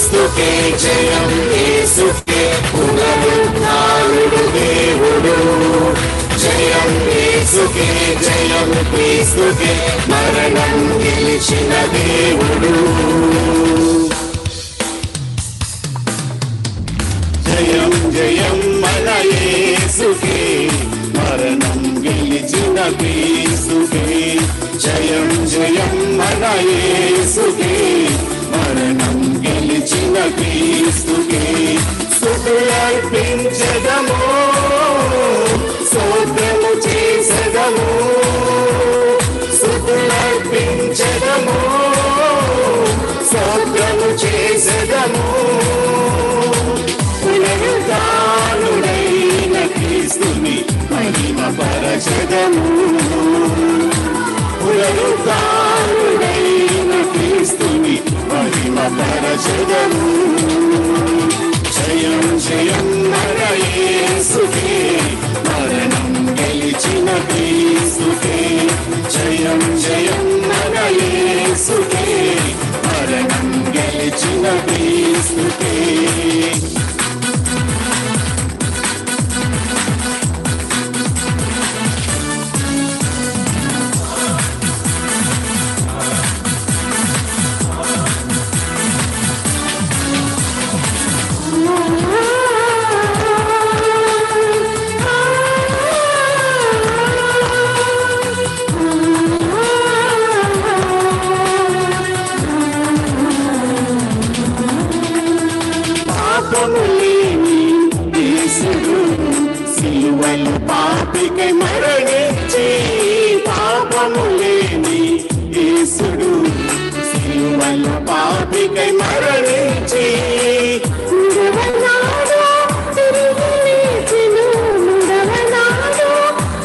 క్రీస్తుకే జయం, యేసుకే పునరుద్ధారుడు దేవుడు. జయం యేసుకే జయం, క్రీస్తుకే మరణం గెలిచిన దేవుడు. జయం జయం మన యేసుకే, మరణం గెలిచిన క్రీస్తుకే. జయం జయం మన యేసుకే, మరణం గెలిచిన క్రీస్తుకే. స్తుతులర్పించెదము, స్తోత్రము చేసెదము. స్తుతులర్పించెదము, స్తోత్రము చేసెదము. పునరుద్ధానుడైన క్రీస్తుని మహిమపరచెదము. పునరుద్ధానుడైన క్రీస్తుని మహిమపరచెదము. జయం జయం మన యేసుకే, మరణం గెలిచిన క్రీస్తుకే. జయం జయం మన యేసుకే, మరణం గెలిచిన క్రీస్తుకే. సిలువలు పాపికై మరణించి, పాపము లేని యేసుడు సిలువలు పాపికై మరణించి. మూడవనాడు తిరిగి లేచెను, మూడవనాడు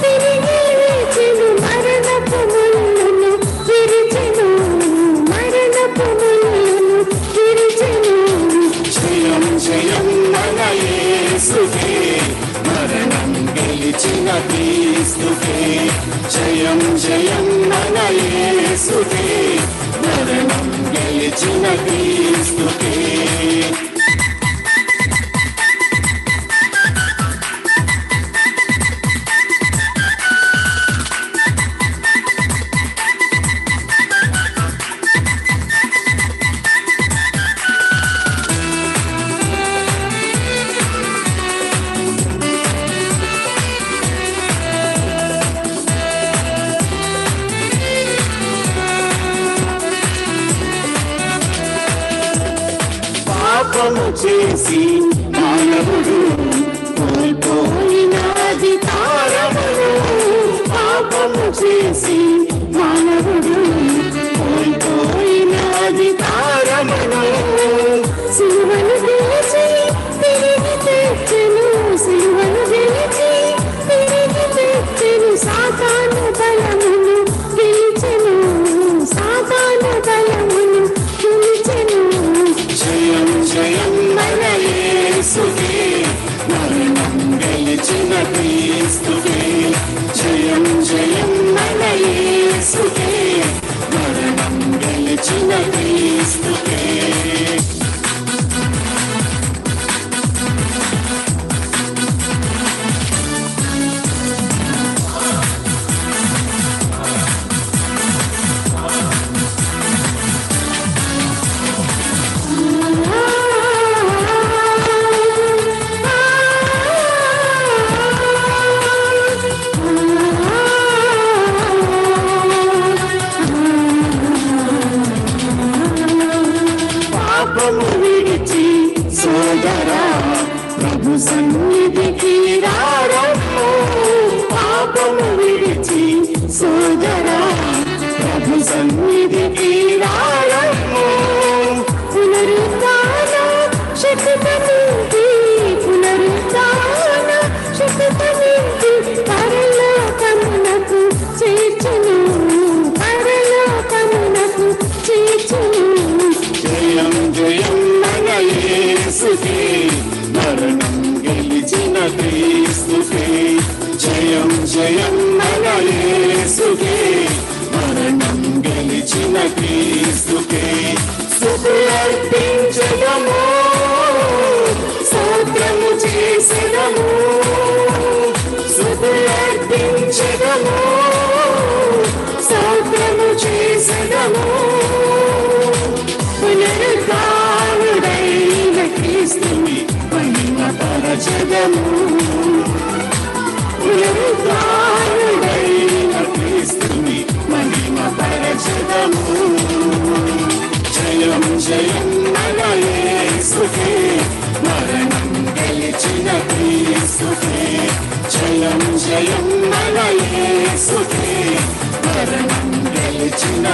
తిరిగి లేచెను. మరణపు ముళ్ళను విరిచెను, మరణపు ముళ్ళను విరిచెను. జయం జయం మన యేసుకే, మరణం గెలిచిన క్రీస్తుకే. జయం జయం మన యేసుకే, మరణం గెలిచిన క్రీస్తుకే. పాపము చేసి మానవుడు కోల్పోయిన అధికారమును. పాపము చేసి మానవుడు కోల్పోయిన అధికారమును. సిలువను గెలిచి తిరిగి తెచ్చెను, సిలువను గెలిచి తిరిగి తెచ్చెను. సాతాను బలమును గెలిచెను, సాతాను బలమును గెలిచెను. జయం జయం మన యేసుకే, మరణం గెలిచిన క్రీస్తుకే. జయం జయం మన యేసుకే, మరణం గెలిచిన క్రీస్తుకే. పాపము విడిచి సోదరా ప్రభు సన్నిధికి రారమ్ము. పాపము విడిచి సోదరా ప్రభు సన్నిధికి రారమ్ము. పునరుద్ధాన శక్తి నింపి, పునరుద్ధాన శక్తి నింపి పరలోకమునకు చేర్చును, పరలోకమునకు చేర్చును. జయం జయం మన యేసుకే, మరణం గెలిచిన క్రీస్తుకే. జయం జయం మన యేసుకే, మరణం గెలిచిన క్రీస్తుకే. స్తుతులర్పించెదము స్తోత్రము చేసెదము స్తుతులర్పించెదము స్తోత్రము చేసెదము పునరుద్ధానుడైన క్రీస్తుని మహిమపరచెదము పునరుద్ధానుడైన క్రీస్తుని మహిమపరచెదము జయం జయం మన యేసుకే మరణం గెలిచిన క్రీస్తుకే జయం జయం మన యేసుకే మరణం గెలిచిన